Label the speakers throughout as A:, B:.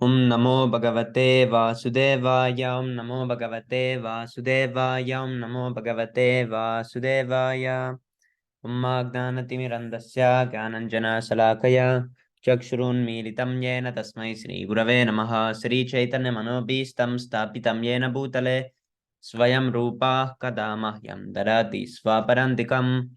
A: Om Namo Bhagavate Vasudevaya. Om Namo Bhagavate Vasudevaya. Om Namo Bhagavate Vasudevaya. Om Agnanatimirandasya Gyananjana Salakaya Chakshurunmilitam Yena Tasmai Sri Gurave Namaha. Sri Chaitanya Manobhistam Stapitam Yena Bhutale Swayam Rupa Kadamahyam Darati Swaparandikam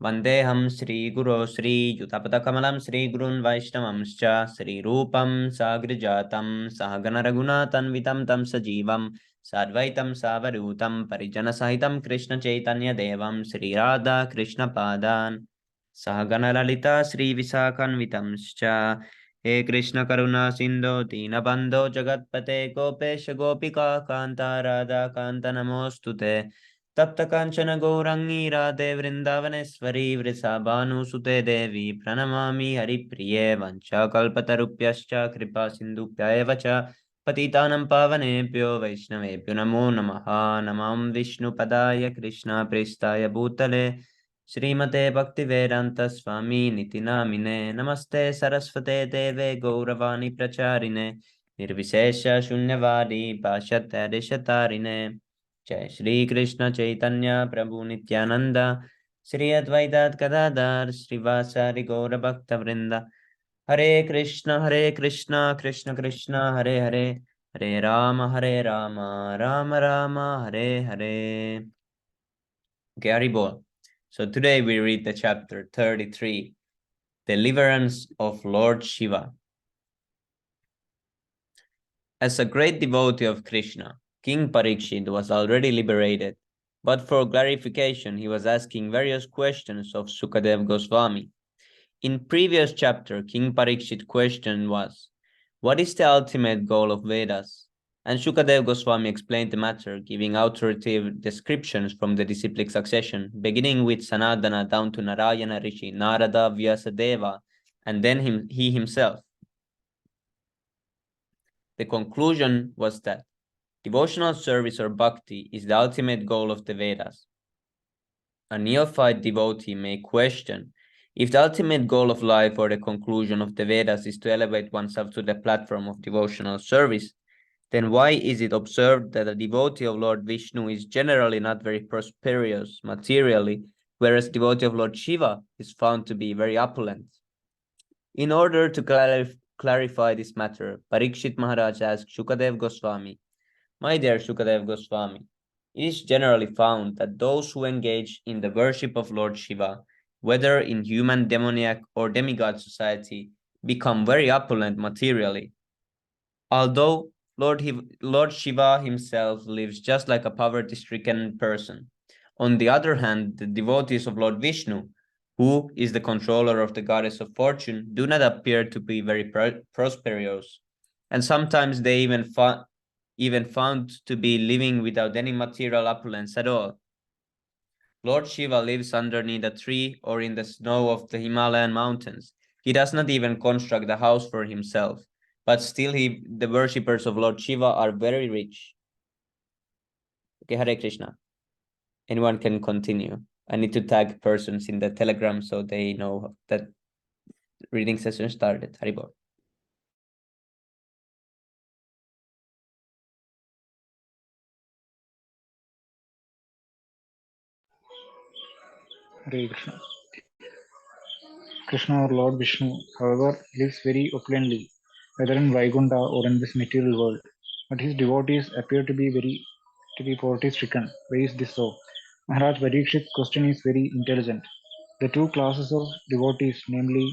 A: Vandeham Sri Guru Sri Yutapatakamalam Sri Gurun Vaishnavamscha Sri Rupam Sagrijatam Sahagana Raghunatan Vitam Tam Sajivam Sadvaitam Savarutam Parijana Sahitam Krishna Chaitanya Devam Sri Radha Krishna Padan Sahagana Lalita Sri Visakanvitamscha He Krishna Karuna Sindho Dinabandho Jagatpate Gopesha Gopika Kanta Radha Kanta Namostute Tapta Kanchana Gourangi Radhe Vrindavaneshwari Vrisabhanu Sute Devi Pranamami Haripriye Vancha Kalpatarupyascha Kripa Sindhupya Evacha Patitanam Pavanebhyo Vaishnavebhyo Namo Namaha Namam Vishnu Padaya Krishna Prestaya Bhutale Srimate Bhaktivedanta Swami Niti Namine Namaste Saraswate Deve Gauravani Pracharine Nirvishesha Shunyavadi Pashyatya Deshatarine Jai Shri Krishna Chaitanya Prabhu Nityananda Shri Advaita Gadadhar Srivasari Gaura Bhakta Vrinda Hare Krishna Krishna Krishna Hare Hare Hare Rama Rama Rama Hare Hare. Okay, Haribol. So today we read the chapter 33, Deliverance of Lord Shiva. As a great devotee of Krishna, King Parikshit was already liberated, but for clarification he was asking various questions of Sukadev Goswami. In previous chapter, King Parikshit's question was, what is the ultimate goal of Vedas? And Shukadev Goswami explained the matter, giving authoritative descriptions from the disciplic succession, beginning with Sanadana down to Narayana Rishi, Narada, Vyasadeva, and then he himself. The conclusion was that devotional service or bhakti is the ultimate goal of the Vedas. A neophyte devotee may question if the ultimate goal of life or the conclusion of the Vedas is to elevate oneself to the platform of devotional service, then why is it observed that a devotee of Lord Vishnu is generally not very prosperous materially, whereas a devotee of Lord Shiva is found to be very opulent? In order to clarify this matter, Parikshit Maharaj asked Shukadev Goswami, my dear Shukadev Goswami, it is generally found that those who engage in the worship of Lord Shiva, whether in human, demoniac, or demigod society, become very opulent materially. Although Lord Shiva himself lives just like a poverty-stricken person. On the other hand, the devotees of Lord Vishnu, who is the controller of the goddess of fortune, do not appear to be very prosperous, and sometimes they even found to be living without any material opulence at all. Lord Shiva lives underneath a tree or in the snow of the Himalayan mountains. He does not even construct a house for himself, but still the worshippers of Lord Shiva are very rich. Okay, Hare Krishna. Anyone can continue. I need to tag persons in the Telegram so they know that reading session started. Haribol.
B: Hare Krishna. Krishna or Lord Vishnu, however, lives very opulently, whether in Vaikuntha or in this material world. But his devotees appear to be poverty-stricken. Why is this so? Maharaj Parikshit's question is very intelligent. The two classes of devotees, namely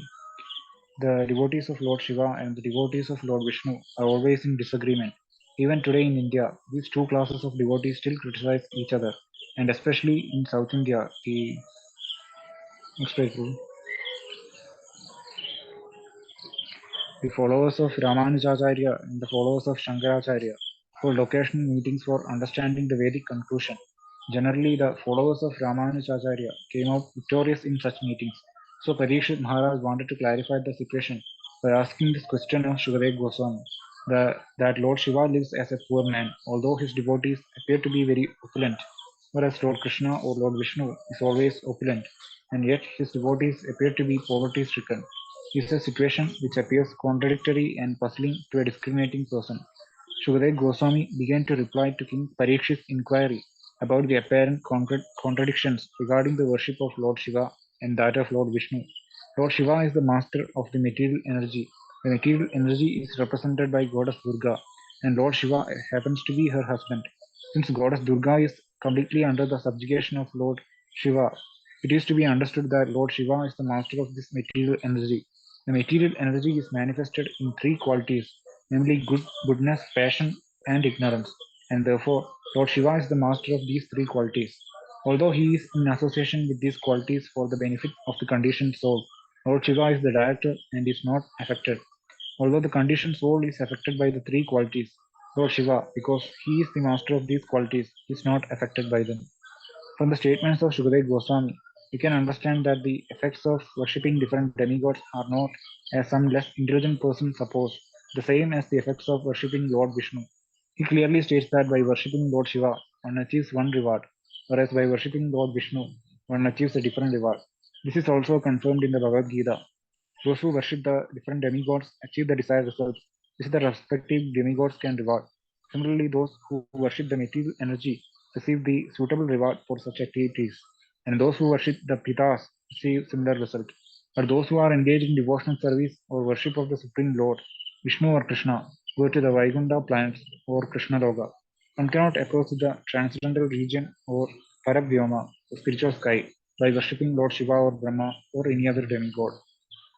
B: the devotees of Lord Shiva and the devotees of Lord Vishnu, are always in disagreement. Even today in India, these two classes of devotees still criticize each other, and especially in South India, the next page, the followers of Ramanujacharya and the followers of Shankaracharya hold occasional meetings for understanding the Vedic conclusion. Generally, the followers of Ramanujacharya came out victorious in such meetings. So Parikshit Maharaj wanted to clarify the situation by asking this question of Shukadev Goswami, that Lord Shiva lives as a poor man, although his devotees appear to be very opulent, whereas Lord Krishna or Lord Vishnu is always opulent, and yet his devotees appear to be poverty-stricken. is a situation which appears contradictory and puzzling to a discriminating person. Shukadeva Goswami began to reply to King Parikshit's inquiry about the apparent contradictions regarding the worship of Lord Shiva and that of Lord Vishnu. Lord Shiva is the master of the material energy. The material energy is represented by goddess Durga, and Lord Shiva happens to be her husband. Since goddess Durga is completely under the subjugation of Lord Shiva, it is to be understood that Lord Shiva is the master of this material energy. The material energy is manifested in three qualities, namely goodness, passion, and ignorance, and therefore Lord Shiva is the master of these three qualities. Although he is in association with these qualities for the benefit of the conditioned soul, Lord Shiva is the director and is not affected. Although the conditioned soul is affected by the three qualities, Lord Shiva, because he is the master of these qualities, is not affected by them. From the statements of Shukadeva Goswami, we can understand that the effects of worshipping different demigods are not, as some less intelligent persons suppose, the same as the effects of worshipping Lord Vishnu. He clearly states that by worshipping Lord Shiva, one achieves one reward, whereas by worshipping Lord Vishnu, one achieves a different reward. This is also confirmed in the Bhagavad Gita. Those who worship the different demigods achieve the desired results, which the respective demigods can reward. Similarly, those who worship the material energy receive the suitable reward for such activities, and those who worship the Pitas receive similar result. But those who are engaged in devotional service or worship of the Supreme Lord, Vishnu or Krishna, go to the Vaikuntha planets or Krishna Loka. One cannot approach the transcendental region or Paravyoma, the spiritual sky, by worshipping Lord Shiva or Brahma or any other demigod.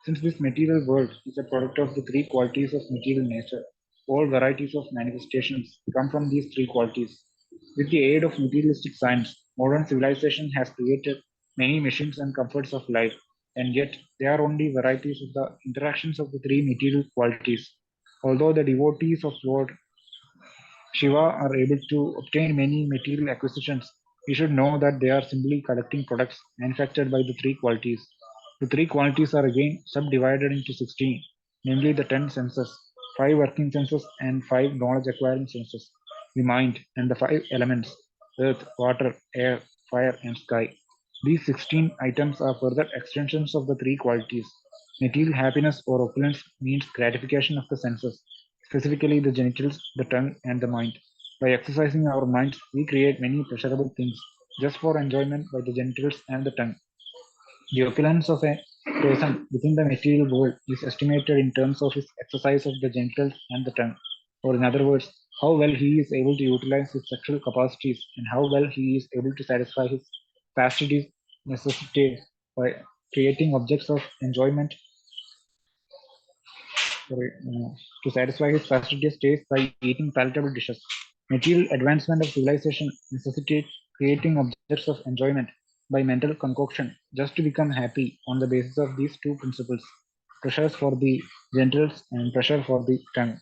B: Since this material world is a product of the three qualities of material nature, all varieties of manifestations come from these three qualities. With the aid of materialistic science, modern civilization has created many machines and comforts of life, and yet they are only varieties of the interactions of the three material qualities. Although the devotees of Lord Shiva are able to obtain many material acquisitions, we should know that they are simply collecting products manufactured by the three qualities. The three qualities are again subdivided into 16, namely the 10 senses, 5 working senses, and 5 knowledge acquiring senses, the mind, and the 5 elements earth, water, air, fire, and sky. These 16 items are further extensions of the three qualities. Material happiness or opulence means gratification of the senses, specifically the genitals, the tongue, and the mind. By exercising our minds, we create many pleasurable things just for enjoyment by the genitals and the tongue. The opulence of a person within the material world is estimated in terms of his exercise of the genitals and the tongue, or in other words, how well he is able to utilize his sexual capacities and how well he is able to satisfy his fastidious necessities by creating objects of enjoyment sorry, to satisfy his fastidious taste by eating palatable dishes. Material advancement of civilization necessitates creating objects of enjoyment by mental concoction just to become happy on the basis of these two principles, pressures for the genitals and pressure for the tongue.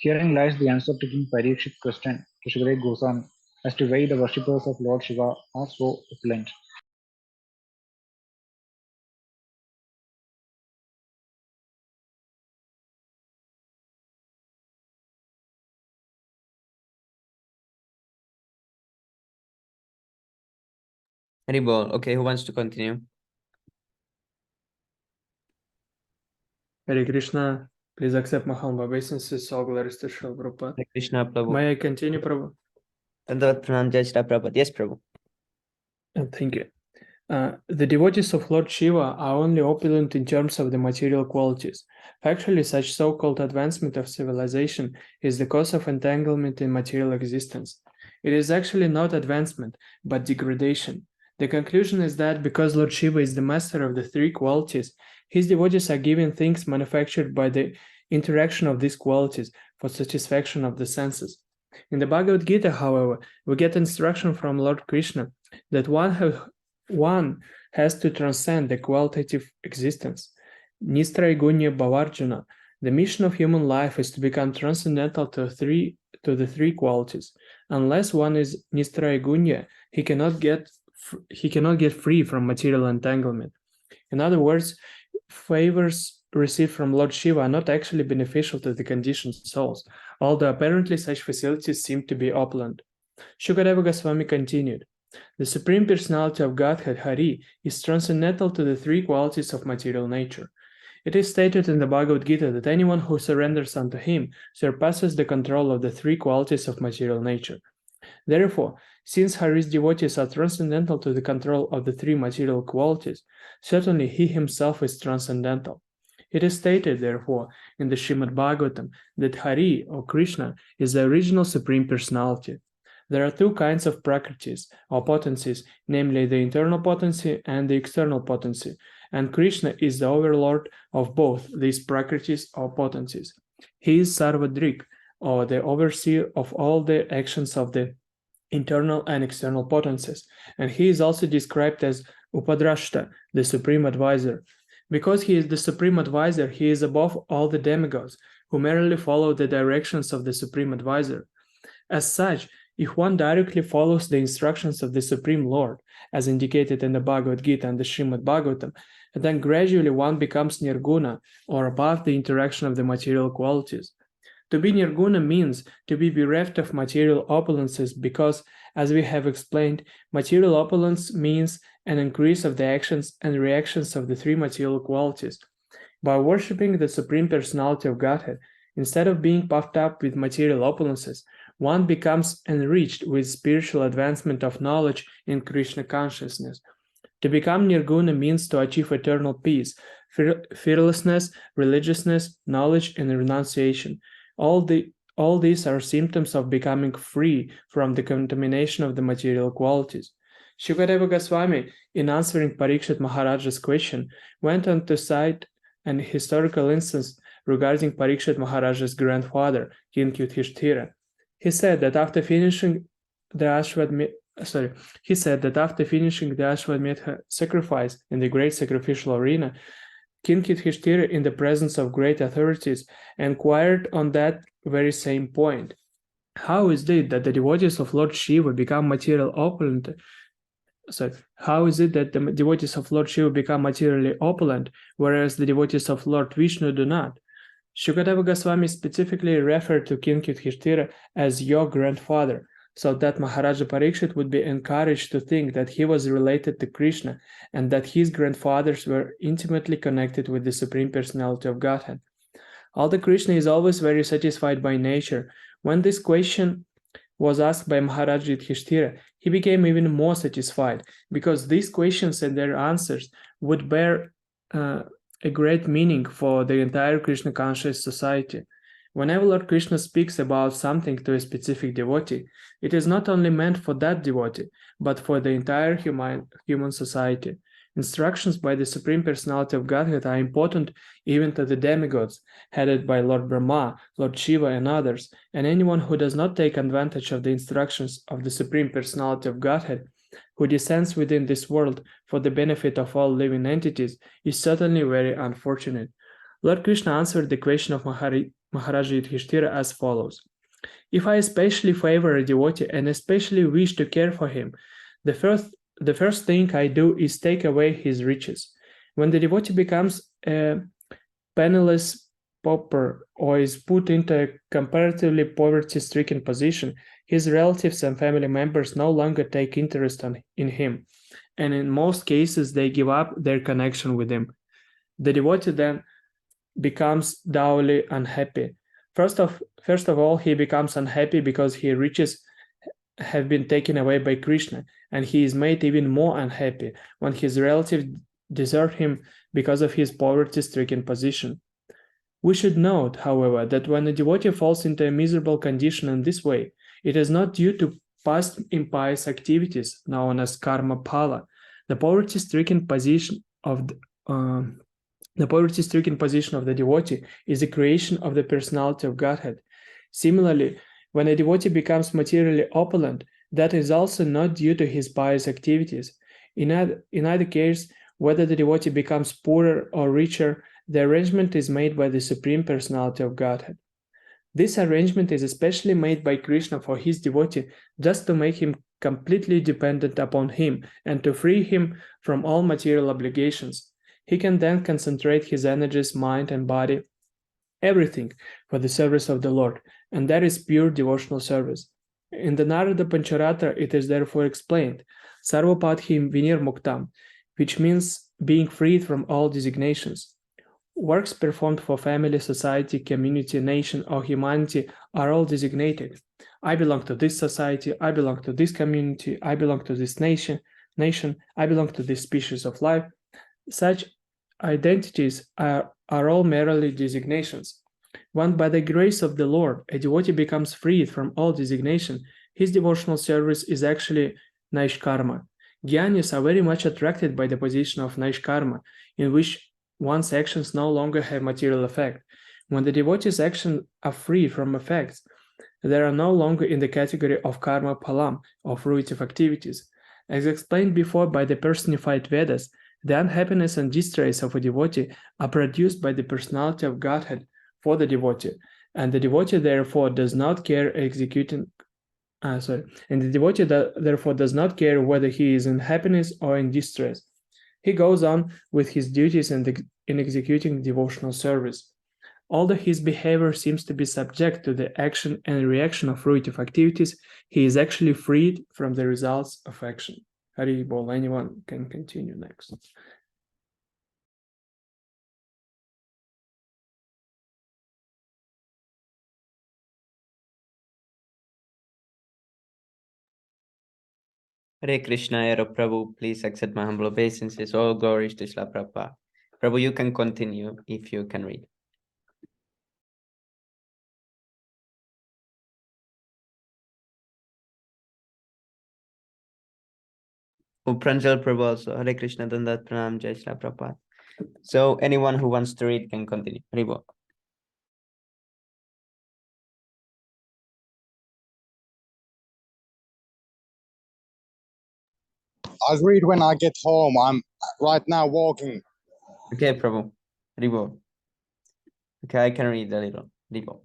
B: Herein lies the answer to King Parikshit's question to Shukadeva Goswami as to why the worshippers of Lord Shiva are so opulent.
A: Haribol. Okay, who wants to continue?
C: Hare Krishna, please accept my humble obeisances. All glories to Srila Prabhupada.
A: Hare Krishna, Prabhu.
C: May I continue, Prabhu?
A: Dandavat Pranam Jai Shri Prabhupada. Yes, Prabhu.
C: Thank you. The devotees of Lord Shiva are only opulent in terms of the material qualities. Actually, such so-called advancement of civilization is the cause of entanglement in material existence. It is actually not advancement, but degradation. The conclusion is that because Lord Shiva is the master of the three qualities, his devotees are given things manufactured by the interaction of these qualities for satisfaction of the senses. In the Bhagavad Gita, however, we get instruction from Lord Krishna that one has to transcend the qualitative existence. Nistraigunya Bhavarjuna, the mission of human life is to become transcendental to the three qualities. Unless one is Nistraigunya, he cannot get free from material entanglement. In other words, favors received from Lord Shiva are not actually beneficial to the conditioned souls, although apparently such facilities seem to be opulent. Shukadeva Goswami continued, the Supreme Personality of Godhead, Hari, is transcendental to the three qualities of material nature. It is stated in the Bhagavad Gita that anyone who surrenders unto him surpasses the control of the three qualities of material nature. Therefore, since Hari's devotees are transcendental to the control of the three material qualities, certainly he himself is transcendental. It is stated, therefore, in the Srimad Bhagavatam that Hari, or Krishna, is the original Supreme Personality. There are two kinds of prakritis, or potencies, namely the internal potency and the external potency, and Krishna is the overlord of both these prakritis or potencies. He is Sarvadrik, or the overseer of all the actions of the internal and external potencies, and he is also described as Upadrashta, the supreme advisor. Because he is the supreme advisor, he is above all the demigods, who merely follow the directions of the supreme advisor. As such, if one directly follows the instructions of the Supreme Lord, as indicated in the Bhagavad Gita and the Srimad Bhagavatam, then gradually one becomes nirguna, or above the interaction of the material qualities. To be nirguna means to be bereft of material opulences because, as we have explained, material opulence means an increase of the actions and reactions of the three material qualities. By worshipping the Supreme Personality of Godhead, instead of being puffed up with material opulences, one becomes enriched with spiritual advancement of knowledge in Krishna consciousness. To become nirguna means to achieve eternal peace, fearlessness, religiousness, knowledge, and renunciation. All these are symptoms of becoming free from the contamination of the material qualities. Shukadeva Goswami, in answering Parikshit Maharaja's question, went on to cite an historical instance regarding Parikshit Maharaja's grandfather, King Yudhishthira. He said that after finishing the Ashwamedha sacrifice in the great sacrificial arena, King Yudhishthira, in the presence of great authorities, inquired on that very same point. How is it that the devotees of Lord Shiva become materially opulent, whereas the devotees of Lord Vishnu do not? Shukadeva Goswami specifically referred to King Yudhishthira as your grandfather, so that Maharaja Parikshit would be encouraged to think that he was related to Krishna and that his grandfathers were intimately connected with the Supreme Personality of Godhead. Although Krishna is always very satisfied by nature, when this question was asked by Maharaja Yudhishthira, he became even more satisfied, because these questions and their answers would bear a great meaning for the entire Krishna conscious society. Whenever Lord Krishna speaks about something to a specific devotee, it is not only meant for that devotee, but for the entire human society. Instructions by the Supreme Personality of Godhead are important even to the demigods, headed by Lord Brahma, Lord Shiva, and others, and anyone who does not take advantage of the instructions of the Supreme Personality of Godhead, who descends within this world for the benefit of all living entities, is certainly very unfortunate. Lord Krishna answered the question of Maharaja Yudhishthira as follows. If I especially favor a devotee and especially wish to care for him, the first thing I do is take away his riches. When the devotee becomes a penniless pauper or is put into a comparatively poverty-stricken position, his relatives and family members no longer take interest in him, and in most cases they give up their connection with him. The devotee then becomes doubly unhappy. First of all, he becomes unhappy because his riches have been taken away by Krishna, and he is made even more unhappy when his relatives desert him because of his poverty-stricken position. We should note, however, that when a devotee falls into a miserable condition in this way, it is not due to past impious activities known as karma phala. The poverty-stricken position of the devotee is a creation of the personality of Godhead. Similarly, when a devotee becomes materially opulent, that is also not due to his pious activities. In either case, whether the devotee becomes poorer or richer, the arrangement is made by the Supreme Personality of Godhead. This arrangement is especially made by Krishna for his devotee just to make him completely dependent upon him and to free him from all material obligations. He can then concentrate his energies, mind, and body, everything, for the service of the Lord, and that is pure devotional service. In the Narada Pancharatra, it is therefore explained, Sarvapadhi Vinir Muktam, which means being freed from all designations. Works performed for family, society, community, nation, or humanity are all designated. I belong to this society, I belong to this community, I belong to this nation, I belong to this species of life. Such identities are all merely designations. When by the grace of the Lord, a devotee becomes freed from all designation, his devotional service is actually Naishkarma. Gyanis are very much attracted by the position of Naishkarma, in which one's actions no longer have material effect. When the devotee's actions are free from effects, they are no longer in the category of karma palam, or fruitive activities. As explained before by the personified Vedas, the unhappiness and distress of a devotee are produced by the personality of Godhead for the devotee, and the devotee therefore does not care therefore does not care whether he is in happiness or in distress. He goes on with his duties in executing devotional service. Although his behavior seems to be subject to the action and reaction of fruitive activities, he is actually freed from the results of action. Hari Bol, anyone can continue next.
A: Hare Krishna, Ero Prabhu, please accept my humble obeisances. All glories to Srila Prabhupada. Prabhu, you can continue if you can read. Pranjal Prabhu also. Hare Krishna, Dandat Pranam, Jai Srila Prabhupada. So anyone who wants to read can continue. Hare Bol.
D: I'll read when I get home. I'm right now walking.
A: Okay, Prabhu. Hare Bol. Okay, I can read a little. Hare Bol.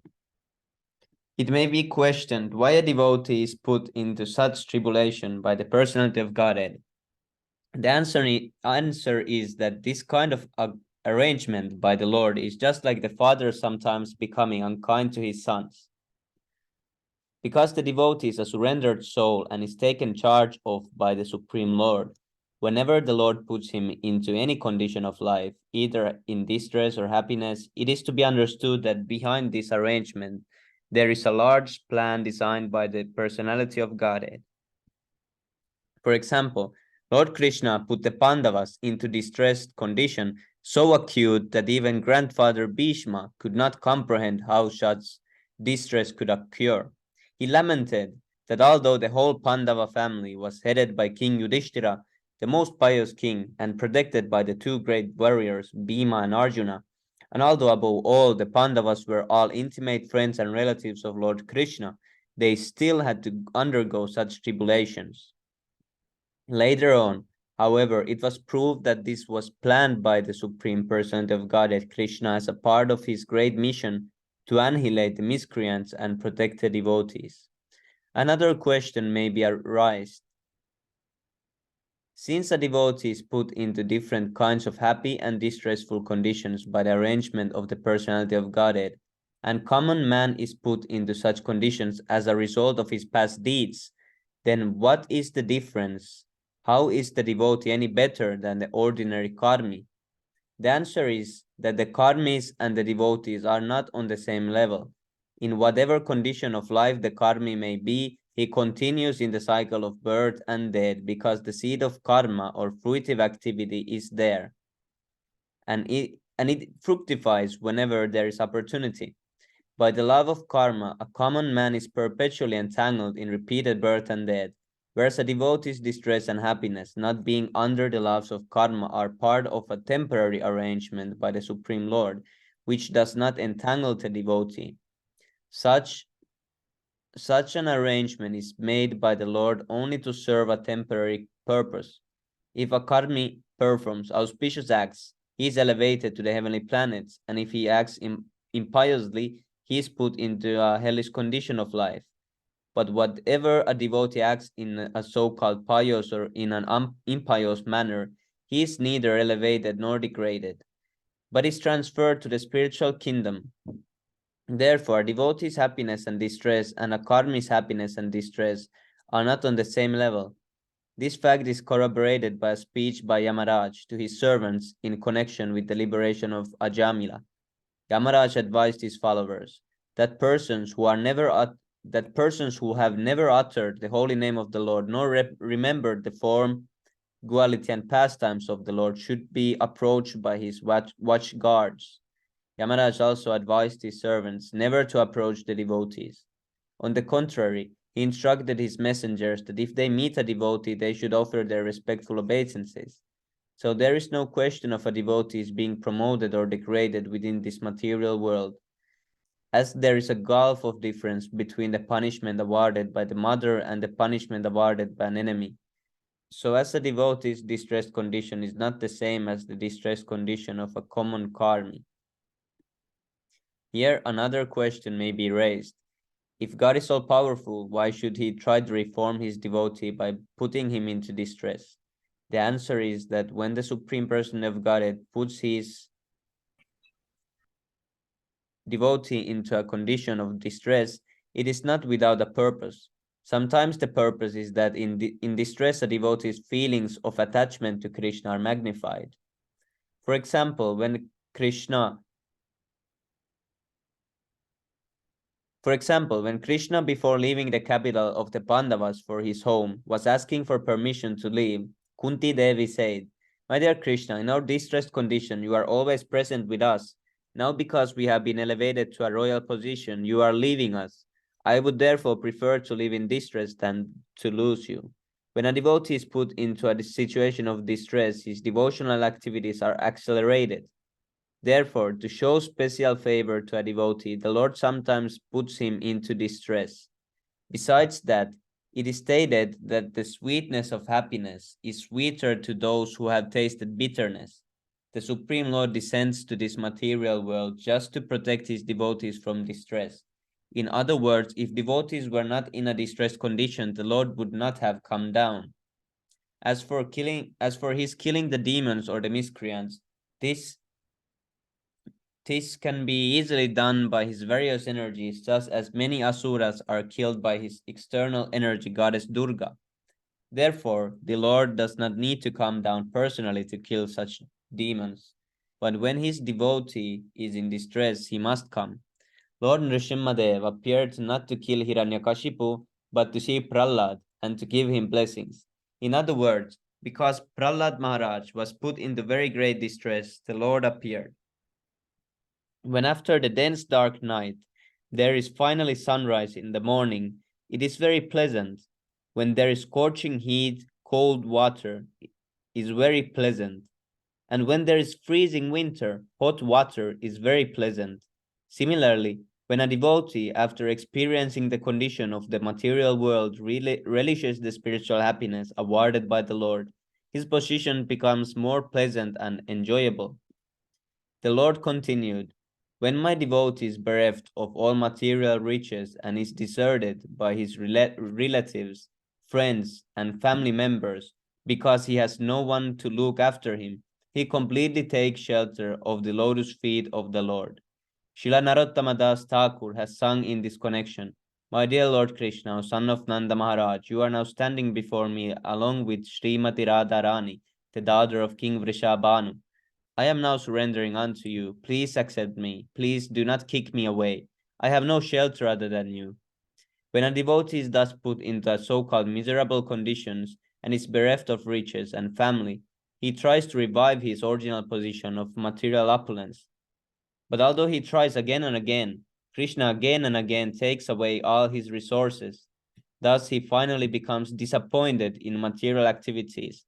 A: It may be questioned why a devotee is put into such tribulation by the personality of Godhead. The answer is that this kind of arrangement by the Lord is just like the father sometimes becoming unkind to his sons. Because the devotee is a surrendered soul and is taken charge of by the Supreme Lord, whenever the Lord puts him into any condition of life, either in distress or happiness, it is to be understood that behind this arrangement, there is a large plan designed by the personality of Godhead. For example, Lord Krishna put the Pandavas into distressed condition so acute that even grandfather Bhishma could not comprehend how such distress could occur. He lamented that although the whole Pandava family was headed by King Yudhishthira, the most pious king, and protected by the two great warriors, Bhima and Arjuna, and although above all the Pandavas were all intimate friends and relatives of Lord Krishna, they still had to undergo such tribulations. Later on, however, it was proved that this was planned by the Supreme Personality of Godhead Krishna as a part of his great mission to annihilate the miscreants and protect the devotees. Another question may be arised. Since a devotee is put into different kinds of happy and distressful conditions by the arrangement of the personality of Godhead, and common man is put into such conditions as a result of his past deeds, then what is the difference? How is the devotee any better than the ordinary karmi? The answer is that the karmis and the devotees are not on the same level. In whatever condition of life the karmi may be, he continues in the cycle of birth and death because the seed of karma or fruitive activity is there, and it fructifies whenever there is opportunity. By the love of karma, a common man is perpetually entangled in repeated birth and death, whereas a devotee's distress and happiness, not being under the laws of karma, are part of a temporary arrangement by the Supreme Lord, which does not entangle the devotee. Such an arrangement is made by the Lord only to serve a temporary purpose. If a karmi performs auspicious acts, he is elevated to the heavenly planets, and if he acts impiously, he is put into a hellish condition of life. But whatever a devotee acts in a so-called pious or in an impious manner, he is neither elevated nor degraded, but is transferred to the spiritual kingdom. Therefore, a devotee's happiness and distress and a karmi's happiness and distress are not on the same level. This fact is corroborated by a speech by Yamaraj to his servants in connection with the liberation of Ajamila. Yamaraj advised his followers that persons who have never uttered the holy name of the Lord nor remembered the form, quality, and pastimes of the Lord should be approached by his watch guards. Yamaraj also advised his servants never to approach the devotees. On the contrary, he instructed his messengers that if they meet a devotee, they should offer their respectful obeisances. So there is no question of a devotee being promoted or degraded within this material world, as there is a gulf of difference between the punishment awarded by the mother and the punishment awarded by an enemy. So as a devotee's distressed condition is not the same as the distressed condition of a common karmi. Here another question may be raised. If God is all powerful, why should he try to reform his devotee by putting him into distress? The answer is that when the Supreme Person of Godhead puts his devotee into a condition of distress, it is not without a purpose. Sometimes the purpose is that in distress, a devotee's feelings of attachment to Krishna are magnified. For example, when Krishna, before leaving the capital of the Pandavas for his home, was asking for permission to leave, Kunti Devi said, "My dear Krishna, in our distressed condition, you are always present with us. Now, because we have been elevated to a royal position, you are leaving us. I would therefore prefer to live in distress than to lose you." When a devotee is put into a situation of distress, his devotional activities are accelerated. Therefore, to show special favor to a devotee, the Lord sometimes puts him into distress. Besides that, it is stated that the sweetness of happiness is sweeter to those who have tasted bitterness. The Supreme Lord descends to this material world just to protect his devotees from distress. In other words, if devotees were not in a distressed condition, the Lord would not have come down. As for his killing the demons or the miscreants, this can be easily done by his various energies, just as many asuras are killed by his external energy goddess Durga. Therefore, the Lord does not need to come down personally to kill such demons. But when his devotee is in distress, he must come. Lord Nrsimhadev appeared not to kill Hiranyakashipu, but to see Prahlad and to give him blessings. In other words, because Prahlad Maharaj was put into very great distress, the Lord appeared. When after the dense dark night, there is finally sunrise in the morning, it is very pleasant. When there is scorching heat, cold water is very pleasant. And when there is freezing winter, hot water is very pleasant. Similarly, when a devotee, after experiencing the condition of the material world, really relishes the spiritual happiness awarded by the Lord, his position becomes more pleasant and enjoyable. The Lord continued, "When my devotee is bereft of all material riches and is deserted by his relatives, friends, and family members because he has no one to look after him, he completely takes shelter of the lotus feet of the Lord." Srila Narottama Das Thakur has sung in this connection, "My dear Lord Krishna, son of Nanda Maharaj, you are now standing before me along with Srimati Radharani, the daughter of King Vrishabhanu. I am now surrendering unto you. Please accept me. Please do not kick me away. I have no shelter other than you." When a devotee is thus put into so-called miserable conditions and is bereft of riches and family, he tries to revive his original position of material opulence. But although he tries again and again, Krishna again and again takes away all his resources. Thus he finally becomes disappointed in material activities.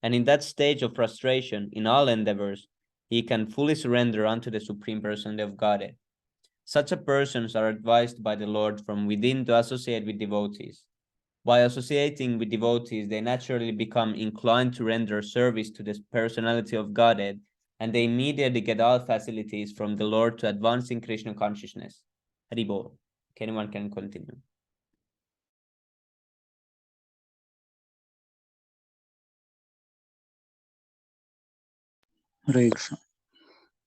A: And in that stage of frustration in all endeavors, he can fully surrender unto the Supreme Person of Godhead. Such a persons are advised by the Lord from within to associate with devotees. By associating with devotees, they naturally become inclined to render service to the personality of Godhead, and they immediately get all facilities from the Lord to advance in Krishna consciousness. Haribol. Anyone can continue.
B: Hare Krishna.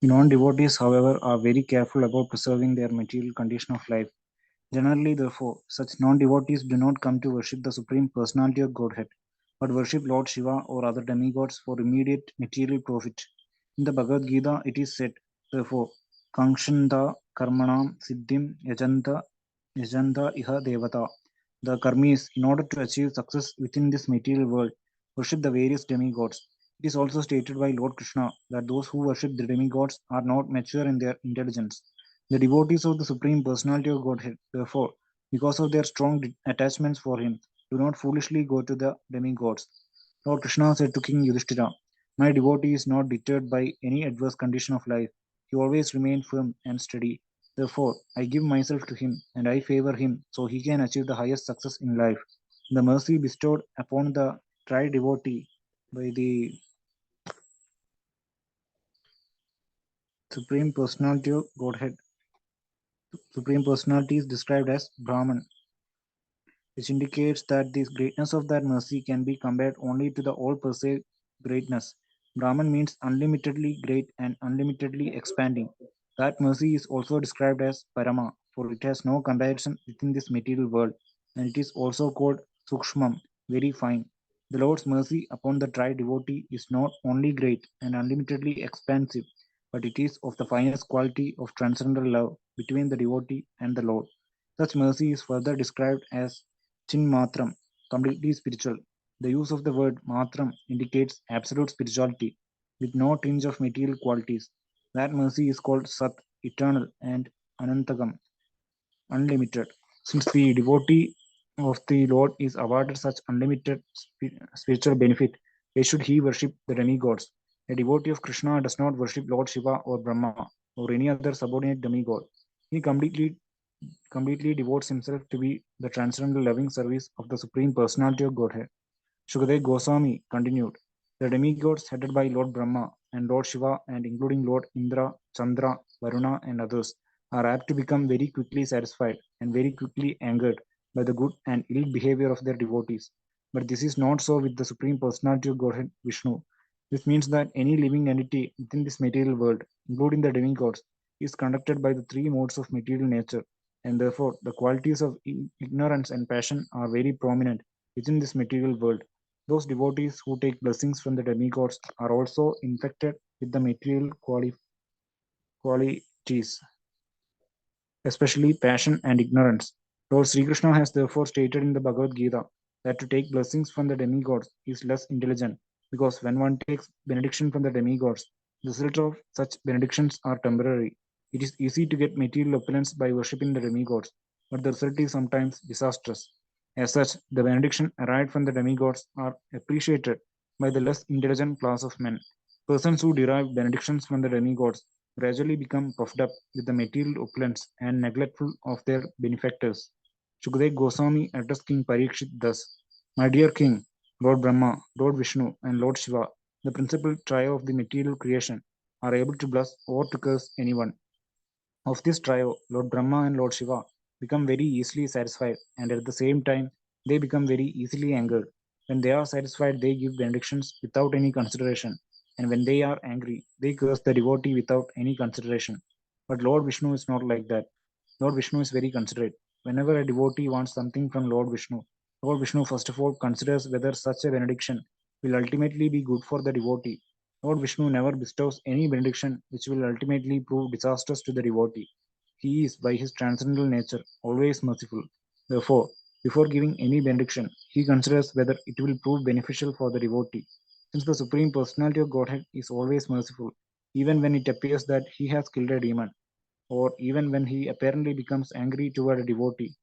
B: Non-devotees, however, are very careful about preserving their material condition of life. Generally, therefore, such non-devotees do not come to worship the Supreme Personality of Godhead, but worship Lord Shiva or other demigods for immediate material profit. In the Bhagavad Gita, it is said, therefore, Kangshanta Karmanam Siddhim Yajanta Iha Devata. The karmis, in order to achieve success within this material world, worship the various demigods. It is also stated by Lord Krishna that those who worship the demigods are not mature in their intelligence. The devotees of the Supreme Personality of Godhead, therefore, because of their strong attachments for him, do not foolishly go to the demigods. Lord Krishna said to King Yudhishthira, my devotee is not deterred by any adverse condition of life. He always remains firm and steady. Therefore, I give myself to him and I favor him so he can achieve the highest success in life. The mercy bestowed upon the tried devotee by the Supreme Personality of Godhead. Supreme Personality is described as Brahman, which indicates that the greatness of that mercy can be compared only to the all per se greatness. Brahman means unlimitedly great and unlimitedly expanding. That mercy is also described as Parama, for it has no comparison within this material world, and it is also called Sukshmam, very fine. The Lord's mercy upon the tried devotee is not only great and unlimitedly expansive, but it is of the finest quality of transcendental love between the devotee and the Lord. Such mercy is further described as Chin Matram, completely spiritual. The use of the word Matram indicates absolute spirituality with no tinge of material qualities. That mercy is called Sat, eternal, and Anantagam, unlimited. Since the devotee of the Lord is awarded such unlimited spiritual benefit, why should he worship the demigods? A devotee of Krishna does not worship Lord Shiva or Brahma or any other subordinate demigod. He completely devotes himself to be the transcendental loving service of the Supreme Personality of Godhead. Shukadeva Goswami continued, the demigods headed by Lord Brahma and Lord Shiva and including Lord Indra, Chandra, Varuna and others are apt to become very quickly satisfied and very quickly angered by the good and ill behavior of their devotees. But this is not so with the Supreme Personality of Godhead Vishnu. This means that any living entity within this material world, including the demigods, is conducted by the three modes of material nature, and therefore the qualities of ignorance and passion are very prominent within this material world. Those devotees who take blessings from the demigods are also infected with the material qualities, especially passion and ignorance. Lord Sri Krishna has therefore stated in the Bhagavad Gita that to take blessings from the demigods is less intelligent, because when one takes benediction from the demigods, the result of such benedictions are temporary. It is easy to get material opulence by worshipping the demigods, but the result is sometimes disastrous. As such, the benediction arrived from the demigods are appreciated by the less intelligent class of men. Persons who derive benedictions from the demigods gradually become puffed up with the material opulence and neglectful of their benefactors. Shukadeva Goswami addressed King Parikshit thus, my dear king, Lord Brahma, Lord Vishnu, and Lord Shiva, the principal trio of the material creation, are able to bless or to curse anyone. Of this trio, Lord Brahma and Lord Shiva become very easily satisfied, and at the same time, they become very easily angered. When they are satisfied, they give benedictions without any consideration, and when they are angry, they curse the devotee without any consideration. But Lord Vishnu is not like that. Lord Vishnu is very considerate. Whenever a devotee wants something from Lord Vishnu first of all considers whether such a benediction will ultimately be good for the devotee. Lord Vishnu never bestows any benediction which will ultimately prove disastrous to the devotee. He is, by his transcendental nature, always merciful. Therefore, before giving any benediction, he considers whether it will prove beneficial for the devotee. Since the Supreme Personality of Godhead is always merciful, even when it appears that he has killed a demon, or even when he apparently becomes angry toward a devotee,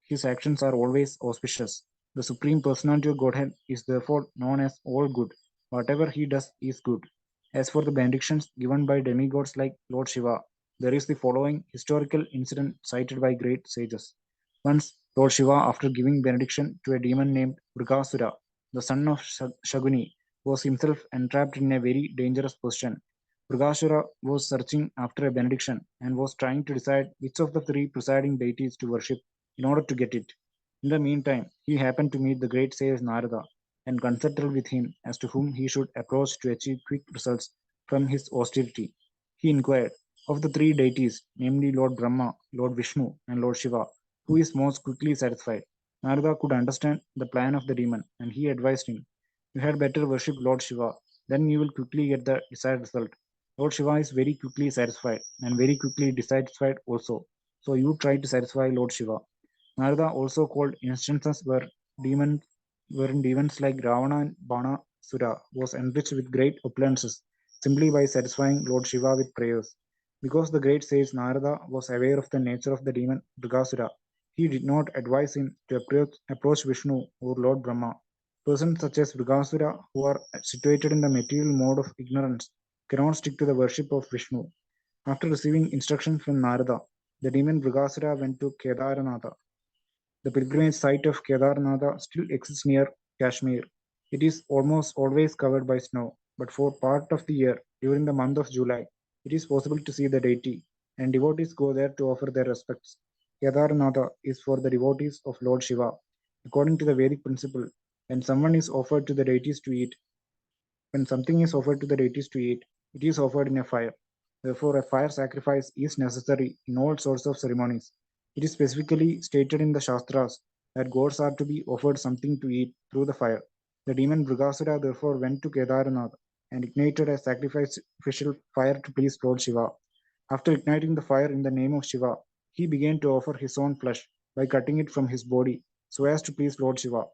B: his actions are always auspicious. The Supreme Personality of Godhead is therefore known as all good. Whatever he does is good. As for the benedictions given by demigods like Lord Shiva, there is the following historical incident cited by great sages. Once, Lord Shiva, after giving benediction to a demon named Mrikasura, the son of Shaguni, was himself entrapped in a very dangerous position. Mrikasura was searching after a benediction and was trying to decide which of the three presiding deities to worship in order to get it. In the meantime, he happened to meet the great sage Narada and consulted with him as to whom he should approach to achieve quick results from his austerity. He inquired, of the three deities, namely Lord Brahma, Lord Vishnu, and Lord Shiva, who is most quickly satisfied? Narada could understand the plan of the demon, and he advised him, "You had better worship Lord Shiva, then you will quickly get the desired result. Lord Shiva is very quickly satisfied, and very quickly dissatisfied also. So you try to satisfy Lord Shiva." Narada also called instances demon, wherein demons like Ravana and Banasura was enriched with great opulences simply by satisfying Lord Shiva with prayers. Because the great sage Narada was aware of the nature of the demon Brigasura, he did not advise him to approach Vishnu or Lord Brahma. Persons such as Brigasura, who are situated in the material mode of ignorance, cannot stick to the worship of Vishnu. After receiving instructions from Narada, the demon Brigasura went to Kedaranatha. The pilgrimage site of Kedarnatha still exists near Kashmir. It is almost always covered by snow, but for part of the year, during the month of July, it is possible to see the deity, and devotees go there to offer their respects. Kedarnatha is for the devotees of Lord Shiva. According to the Vedic principle, when someone is offered to the deities to eat, when something is offered to the deities to eat, it is offered in a fire. Therefore, a fire sacrifice is necessary in all sorts of ceremonies. It is specifically stated in the Shastras that gods are to be offered something to eat through the fire. The demon Brigasura therefore went to Kedarnath and ignited a sacrificial fire to please Lord Shiva. After igniting the fire in the name of Shiva, he began to offer his own flesh by cutting it from his body so as to please Lord Shiva.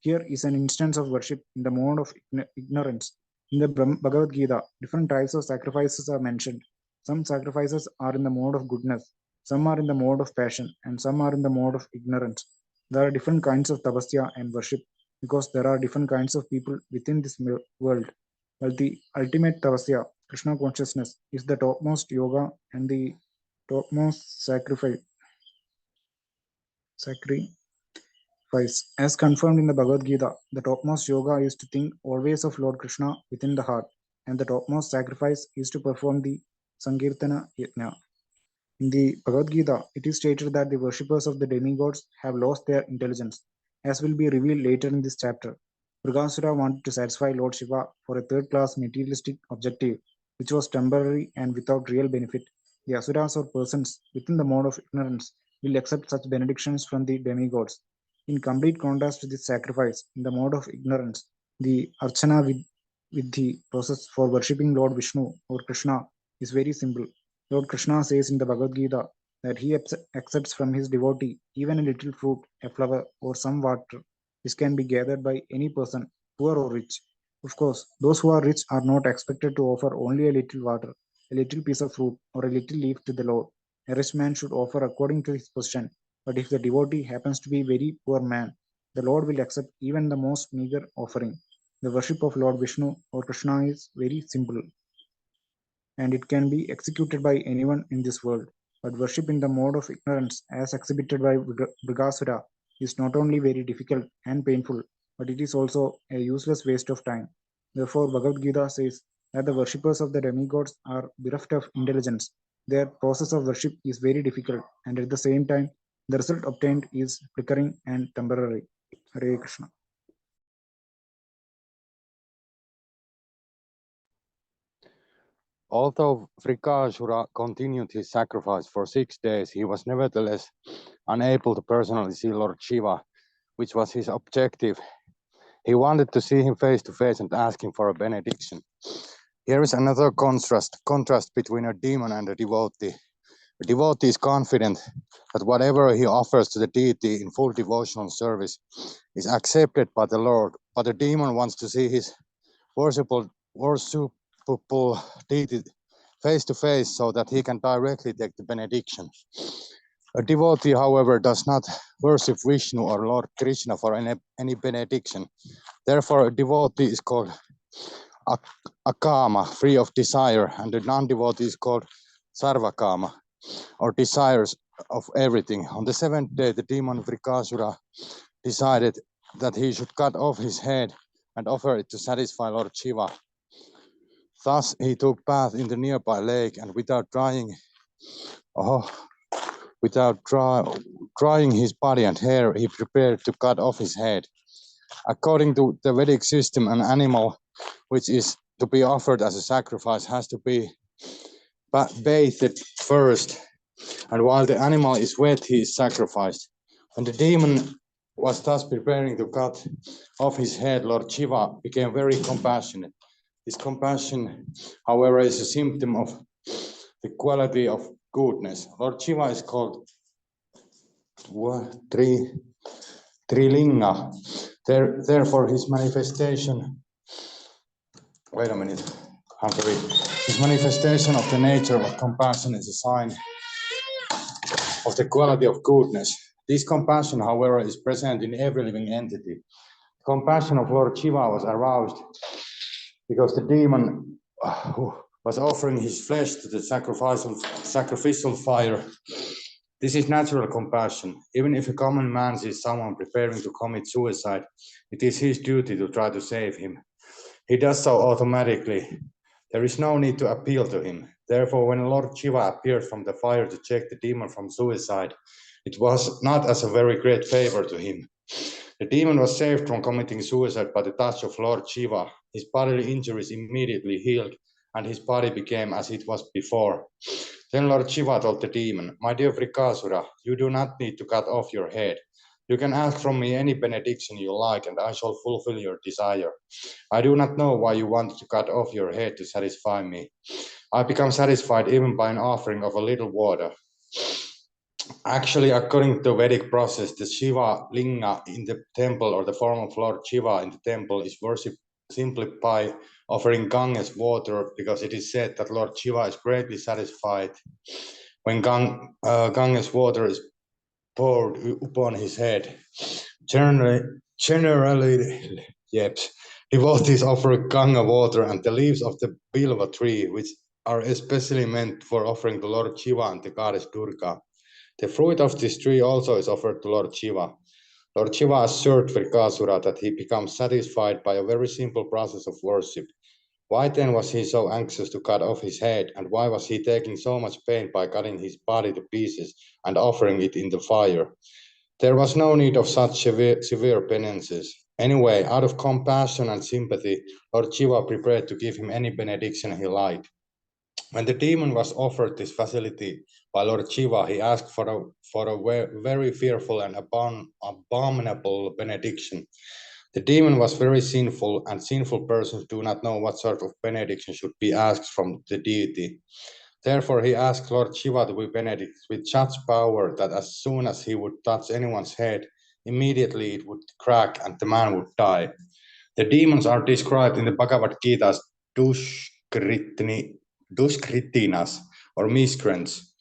B: Here is an instance of worship in the mode of ignorance. In the Bhagavad Gita, different types of sacrifices are mentioned. Some sacrifices are in the mode of goodness, some are in the mode of passion, and some are in the mode of ignorance. There are different kinds of tapasya and worship because there are different kinds of people within this world. While the ultimate tapasya, Krishna consciousness, is the topmost yoga and the topmost sacrifice. As confirmed in the Bhagavad Gita, the topmost yoga is to think always of Lord Krishna within the heart, and the topmost sacrifice is to perform the Sankirtana Yajna. In the Bhagavad Gita, it is stated that the worshippers of the demigods have lost their intelligence, as will be revealed later in this chapter. Brigasura wanted to satisfy Lord Shiva for a third-class materialistic objective, which was temporary and without real benefit. The asuras or persons within the mode of ignorance will accept such benedictions from the demigods. In complete contrast to this sacrifice, in the mode of ignorance, the archana with the process for worshipping Lord Vishnu or Krishna is very simple. Lord Krishna says in the Bhagavad Gita that he accepts from his devotee even a little fruit, a flower, or some water, which can be gathered by any person, poor or rich. Of course, those who are rich are not expected to offer only a little water, a little piece of fruit, or a little leaf to the Lord. A rich man should offer according to his position, but if the devotee happens to be a very poor man, the Lord will accept even the most meager offering. The worship of Lord Vishnu or Krishna is very simple, and it can be executed by anyone in this world. But worship in the mode of ignorance, as exhibited by Brigasura, is not only very difficult and painful, but it is also a useless waste of time. Therefore, Bhagavad Gita says that the worshippers of the demigods are bereft of intelligence. Their process of worship is very difficult, and at the same time, the result obtained is flickering and temporary. Hare Krishna.
D: Although Vrikasura continued his sacrifice for 6 days, he was nevertheless unable to personally see Lord Shiva, which was his objective. He wanted to see him face to face and ask him for a benediction. Here is another contrast between a demon and a devotee. A devotee is confident that whatever he offers to the deity in full devotional service is accepted by the Lord, but the demon wants to see his worshipful deity face to face so that he can directly take the benediction. A devotee, however, does not worship Vishnu or Lord Krishna for any benediction. Therefore, a devotee is called akama, free of desire, and a non-devotee is called sarvakama, or desires of everything. On the 7th day, the demon Vrikasura decided that he should cut off his head and offer it to satisfy Lord Shiva. Thus, he took bath in the nearby lake, and without drying his body and hair, he prepared to cut off his head. According to the Vedic system, an animal which is to be offered as a sacrifice has to be bathed first, and while the animal is wet, he is sacrificed. When the demon was thus preparing to cut off his head, Lord Shiva became very compassionate. This compassion, however, is a symptom of the quality of goodness. Lord Shiva is called Trilinga. Therefore, his manifestation, wait a minute, Hungary. His manifestation of the nature of compassion is a sign of the quality of goodness. This compassion, however, is present in every living entity. The compassion of Lord Shiva was aroused because the demon was offering his flesh to the sacrificial fire. This is natural compassion. Even if a common man sees someone preparing to commit suicide, it is his duty to try to save him. He does so automatically. There is no need to appeal to him. Therefore, when Lord Shiva appeared from the fire to check the demon from suicide, it was not as a very great favor to him. The demon was saved from committing suicide by the touch of Lord Shiva. His bodily injuries immediately healed, and his body became as it was before. Then Lord Shiva told the demon, "My dear Vrikasura, you do not need to cut off your head. You can ask from me any benediction you like, and I shall fulfill your desire. I do not know why you wanted to cut off your head to satisfy me. I become satisfied even by an offering of a little water." Actually, according to Vedic process, the Shiva Linga in the temple, or the form of Lord Shiva in the temple, is worshipped simply by offering Ganges water, because it is said that Lord Shiva is greatly satisfied when Ganges water is poured upon his head. Generally, yes, devotees offer Ganga water and the leaves of the Bilva tree, which are especially meant for offering to Lord Shiva and the goddess Durga. The fruit of this tree also is offered to Lord Shiva. Lord Shiva assured Vrikasura that he becomes satisfied by a very simple process of worship. Why then was he so anxious to cut off his head, and why was he taking so much pain by cutting his body to pieces and offering it in the fire? There was no need of such severe penances. Anyway, out of compassion and sympathy, Lord Shiva prepared to give him any benediction he liked. When the demon was offered this facility by Lord Shiva, he asked for a very fearful and abominable benediction. The demon was very sinful, and sinful persons do not know what sort of benediction should be asked from the deity. Therefore, he asked Lord Shiva to be benedicted with such power that as soon as he would touch anyone's head, immediately it would crack and the man would die. The demons are described in the Bhagavad Gita as Dushkritinas, or miscreants.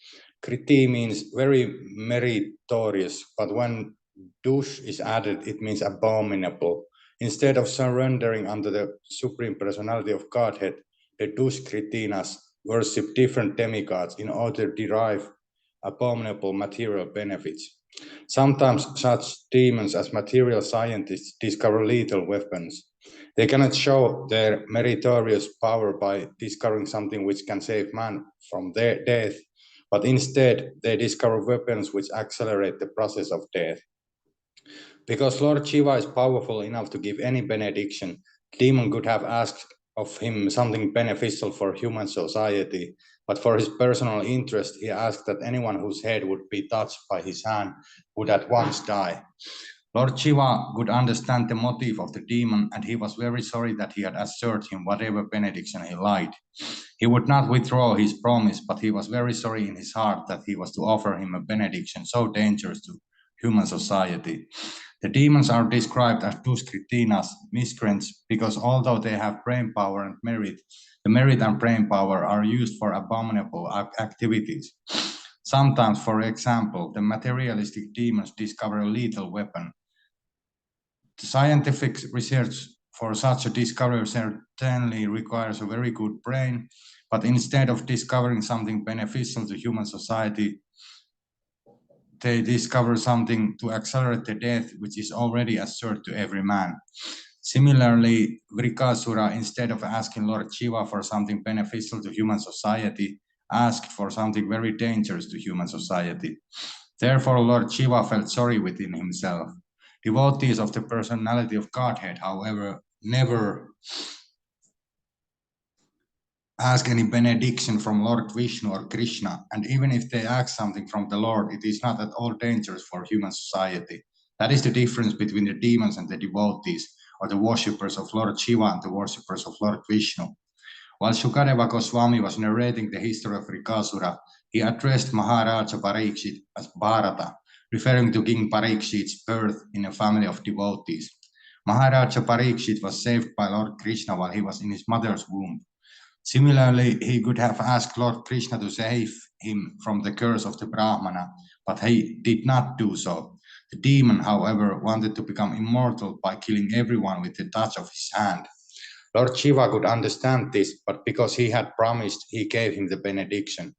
D: Kriti means very meritorious, but when dush is added, it means abominable. Instead of surrendering under the Supreme Personality of Godhead, the Dushkritinas worship different demigods in order to derive abominable material benefits. Sometimes such demons as material scientists discover lethal weapons. They cannot show their meritorious power by discovering something which can save man from their death, but instead they discover weapons which accelerate the process of death. Because Lord Shiva is powerful enough to give any benediction, demon could have asked of him something beneficial for human society, but for his personal interest, he asked that anyone whose head would be touched by his hand would at once die. Lord Shiva could understand the motive of the demon, and he was very sorry that he had assured him whatever benediction he liked. He would not withdraw his promise, but he was very sorry in his heart that he was to offer him a benediction so dangerous to human society. The demons are described as Dushkritinas, miscreants, because although they have brain power and merit, the merit and brain power are used for abominable activities. Sometimes, for example, the materialistic demons discover a lethal weapon. The scientific research for such a discovery certainly requires a very good brain, but instead of discovering something beneficial to human society, they discover something to accelerate the death, which is already assured to every man. Similarly, Vrikasura, instead of asking Lord Shiva for something beneficial to human society, asked for something very dangerous to human society. Therefore, Lord Shiva felt sorry within himself. Devotees of the personality of Godhead, however, never ask any benediction from Lord Vishnu or Krishna, and even if they ask something from the Lord, it is not at all dangerous for human society.
E: That is the difference between the demons and the devotees, or the worshippers of Lord Shiva and the worshippers of Lord Vishnu. While Shukadeva Goswami was narrating the history of Vrikasura, he addressed Maharaja Parikshit as Bharata, referring to King Parikshit's birth in a family of devotees. Maharaja Parikshit was saved by Lord Krishna while he was in his mother's womb. Similarly, he could have asked Lord Krishna to save him from the curse of the Brahmana, but he did not do so. The demon, however, wanted to become immortal by killing everyone with the touch of his hand. Lord Shiva could understand this, but because he had promised, he gave him the benediction.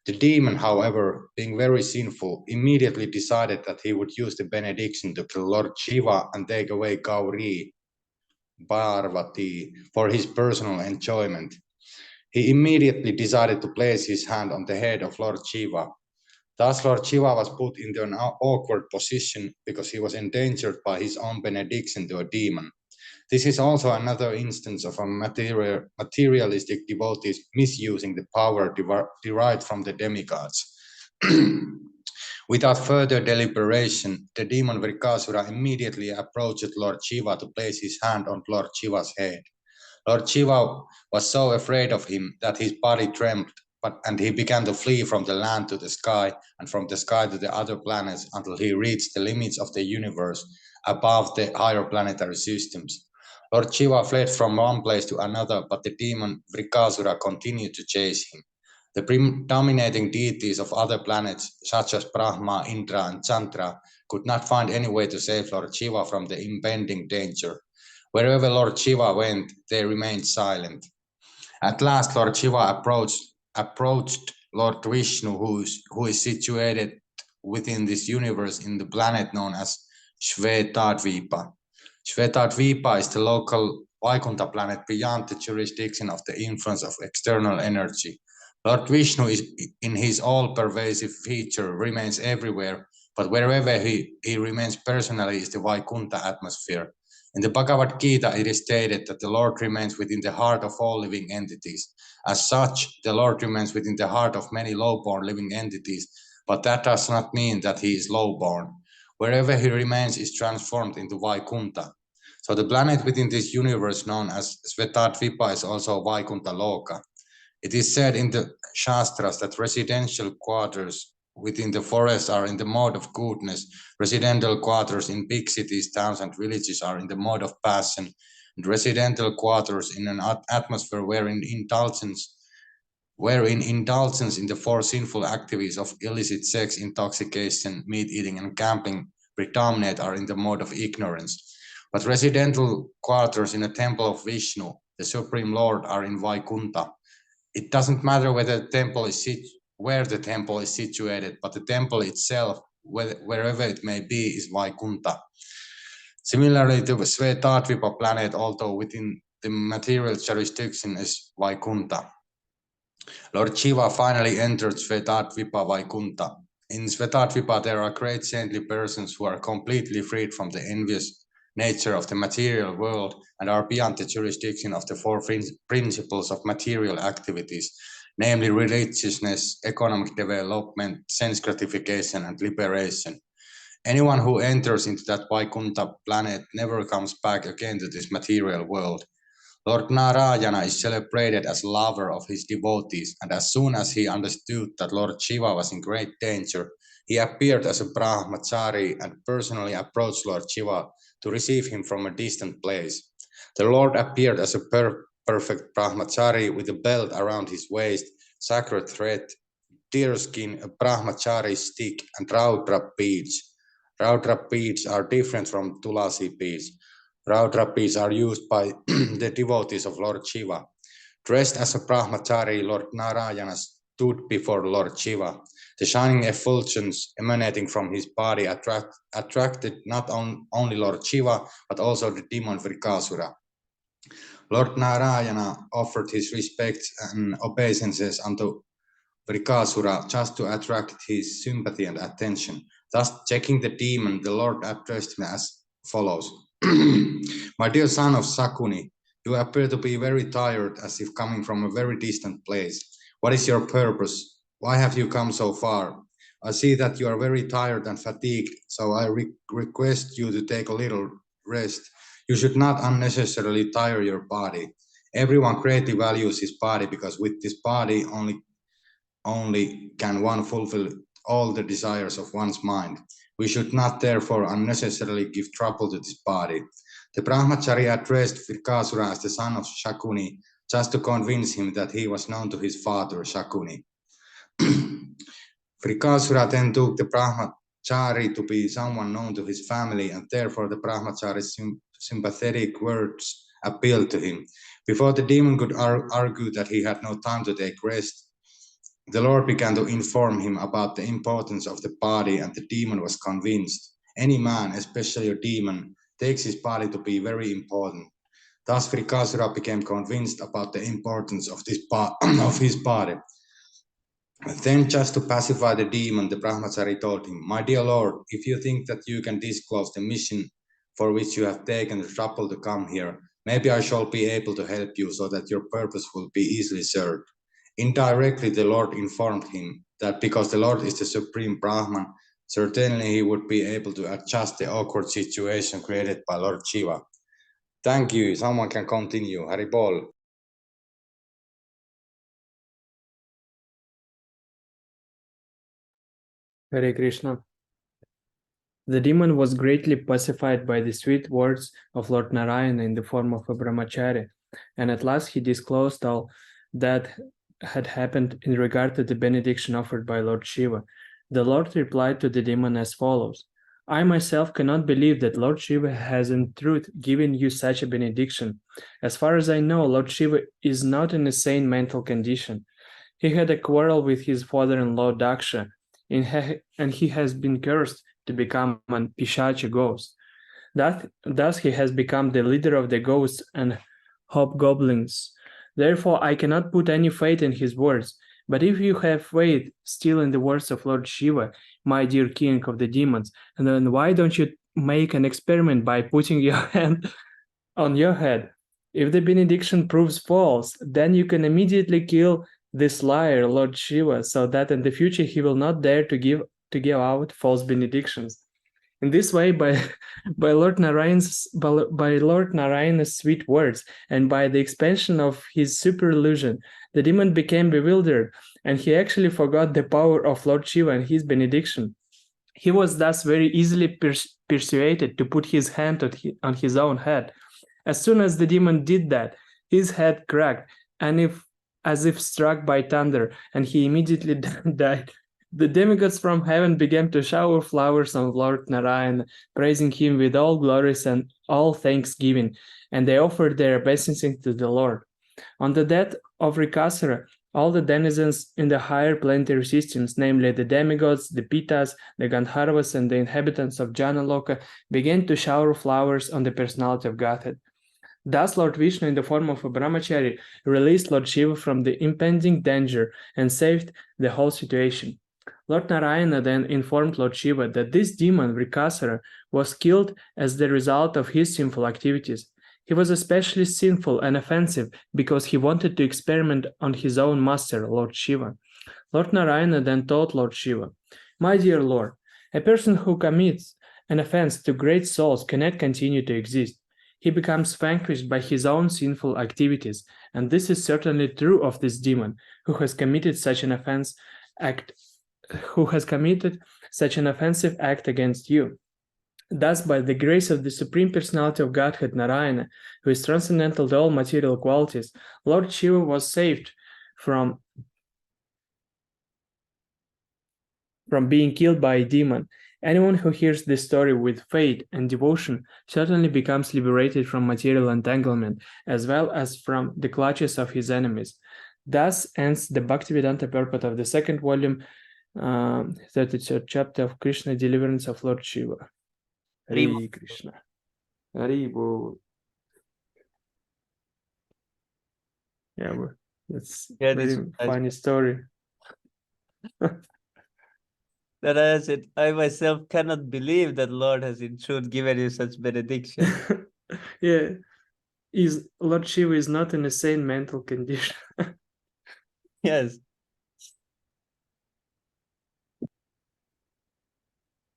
E: The demon, however, being very sinful, immediately decided that he would use the benediction to kill Lord Shiva and take away Gauri, Parvati, for his personal enjoyment. He immediately decided to place his hand on the head of Lord Shiva. Thus, Lord Shiva was put into an awkward position because he was endangered by his own benediction to a demon. This is also another instance of a materialistic devotees misusing the power derived from the demigods. Without further deliberation, the demon Vrikasura immediately approached Lord Shiva to place his hand on Lord Shiva's head. Lord Shiva was so afraid of him that his body trembled, and he began to flee from the land to the sky and from the sky to the other planets until he reached the limits of the universe above the higher planetary systems. Lord Shiva fled from one place to another, but the demon Vrikasura continued to chase him. The predominating deities of other planets, such as Brahma, Indra, and Chandra, could not find any way to save Lord Shiva from the impending danger. Wherever Lord Shiva went, they remained silent. At last, Lord Shiva approached Lord Vishnu, who is situated within this universe in the planet known as Shvetadvipa. Shvetadvipa is the local Vaikuntha planet beyond the jurisdiction of the influence of external energy. Lord Vishnu, in his all-pervasive feature, remains everywhere, but wherever he remains personally is the Vaikuntha atmosphere. In the Bhagavad Gita, it is stated that the Lord remains within the heart of all living entities. As such, the Lord remains within the heart of many low-born living entities, but that does not mean that he is low-born. Wherever he remains is transformed into Vaikuntha. So the planet within this universe known as Svetadvipa is also Vaikuntha Loka. It is said in the Shastras that residential quarters within the forest are in the mode of goodness, residential quarters in big cities, towns, and villages are in the mode of passion, and residential quarters in an atmosphere wherein indulgence in the four sinful activities of illicit sex, intoxication, meat eating, and gambling predominate are in the mode of ignorance. But residential quarters in a temple of Vishnu, the Supreme Lord, are in Vaikuntha. It doesn't matter whether the temple is where the temple is situated, but the temple itself, wherever it may be, is Vaikuntha. Similarly, the Svetadvipa planet, although within the material jurisdiction, is Vaikuntha. Lord Shiva finally entered Svetadvipa Vaikuntha. In Svetadvipa, there are great saintly persons who are completely freed from the envious nature of the material world and are beyond the jurisdiction of the four principles of material activities, namely religiousness, economic development, sense gratification, and liberation. Anyone who enters into that Vaikuntha planet never comes back again to this material world. Lord Narayana is celebrated as lover of his devotees, and as soon as he understood that Lord Shiva was in great danger, he appeared as a brahmachari and personally approached Lord Shiva to receive him from a distant place. The Lord appeared as a perfect brahmachari with a belt around his waist, sacred thread, deerskin, a brahmachari stick, and raudra beads. Raudra beads are different from tulasi beads. Raudra beads are used by the devotees of Lord Shiva. Dressed as a brahmachari, Lord Narayana stood before Lord Shiva. The shining effulgence emanating from his body attracted not only Lord Shiva, but also the demon Vrikasura. Lord Narayana offered his respects and obeisances unto Vrikasura just to attract his sympathy and attention. Thus, checking the demon, the Lord addressed him as follows. My dear son of Sakuni, you appear to be very tired, as if coming from a very distant place. What is your purpose? Why have you come so far? I see that you are very tired and fatigued, so I request you to take a little rest. You should not unnecessarily tire your body. Everyone greatly values his body because with this body only can one fulfill all the desires of one's mind. We should not therefore unnecessarily give trouble to this body. The Brahmachari addressed Virkasura as the son of Shakuni just to convince him that he was known to his father, Shakuni. Vrikasura then took the Brahmachari to be someone known to his family, and therefore the Brahmachari's sympathetic words appealed to him. Before the demon could argue that he had no time to take rest, the Lord began to inform him about the importance of the body, and the demon was convinced. Any man, especially a demon, takes his body to be very important. Thus, Vrikasura became convinced about the importance of his body. Then, just to pacify the demon, the Brahmachari told him, "My dear Lord, if you think that you can disclose the mission for which you have taken the trouble to come here, maybe I shall be able to help you so that your purpose will be easily served." Indirectly, the Lord informed him that because the Lord is the supreme Brahman, certainly he would be able to adjust the awkward situation created by Lord Shiva. Thank you. Someone can continue. Hari Bol.
C: Hare Krishna. The demon was greatly pacified by the sweet words of Lord Narayana in the form of a brahmachari, and at last he disclosed all that had happened in regard to the benediction offered by Lord Shiva. The Lord replied to the demon as follows: "I myself cannot believe that Lord Shiva has in truth given you such a benediction. As far as I know, Lord Shiva is not in a sane mental condition. He had a quarrel with his father-in-law Daksha, and he has been cursed to become an Pishacha ghost. Thus he has become the leader of the ghosts and hobgoblins. Therefore I cannot put any faith in his words. But if you have faith still in the words of Lord Shiva, my dear king of the demons, then why don't you make an experiment by putting your hand on your head? If the benediction proves false, then you can immediately kill this liar, Lord Shiva, so that in the future he will not dare to give out false benedictions." In this way, by Lord Narayan's sweet words and by the expansion of his super illusion, the demon became bewildered, and he actually forgot the power of Lord Shiva and his benediction. He was thus very easily persuaded to put his hand on his own head. As soon as the demon did that, his head cracked, and as if struck by thunder, and he immediately died. The demigods from heaven began to shower flowers on Lord Narayana, praising him with all glories and all thanksgiving, and they offered their obeisances to the Lord. On the death of Rikasura, all the denizens in the higher planetary systems, namely the demigods, the Pitas, the Gandharvas, and the inhabitants of Janaloka, began to shower flowers on the personality of Godhead. Thus, Lord Vishnu, in the form of a brahmachari, released Lord Shiva from the impending danger and saved the whole situation. Lord Narayana then informed Lord Shiva that this demon, Vrikasura, was killed as the result of his sinful activities. He was especially sinful and offensive because he wanted to experiment on his own master, Lord Shiva. Lord Narayana then told Lord Shiva, "My dear Lord, a person who commits an offense to great souls cannot continue to exist. He becomes vanquished by his own sinful activities, and this is certainly true of this demon who has committed such an offensive act against you. Thus, by the grace of the Supreme Personality of Godhead Narayana, who is transcendental to all material qualities, Lord Shiva was saved from being killed by a demon. Anyone who hears this story with faith and devotion certainly becomes liberated from material entanglement, as well as from the clutches of his enemies." Thus ends the Bhaktivedanta purport of the second volume, 33rd chapter of Krishna, Deliverance of Lord Shiva. Hare Krishna. Hare Bol. Yeah, that's very funny story.
A: That I said, I myself cannot believe that Lord has in truth given you such benediction.
C: Yeah, Lord Shiva is not in a sane mental condition.
A: Yes.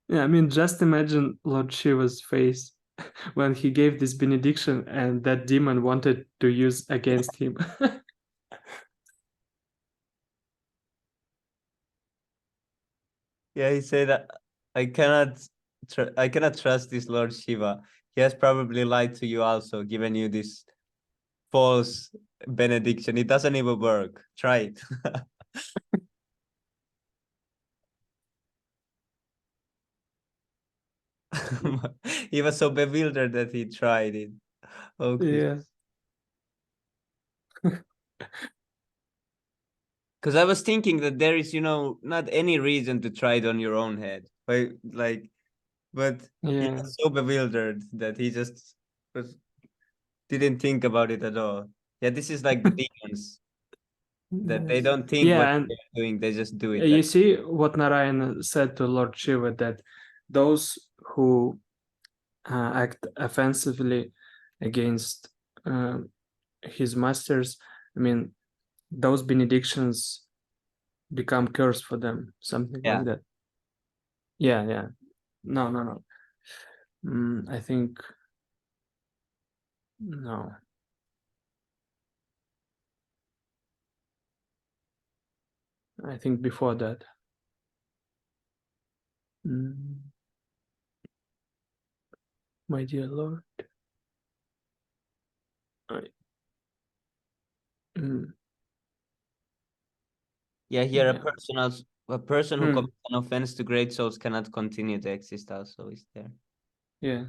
C: Yeah, I mean, just imagine Lord Shiva's face when he gave this benediction and that demon wanted to use against him.
A: Yeah, he said, I cannot trust this Lord Shiva. He has probably lied to you also, given you this false benediction. It doesn't even work. Try it. He was so bewildered that he tried it. Oh,
C: Yeah.
A: because I was thinking that there is, not any reason to try it on your own head. But he
C: Yeah.
A: was so bewildered that he just didn't think about it at all. Yeah, this is like the demons that they don't think what
C: Yeah, and
A: they're doing, they just do it.
C: you see what Narayana said to Lord Shiva, that those who act offensively against his masters, I mean, those benedictions become curse for them, something
A: Yeah.
C: like that. Yeah. No. I think no. I think before that. My dear Lord.
A: Yeah, here
C: Yeah.
A: a person who commits an offense to great souls cannot continue to exist also is there.
C: Yeah.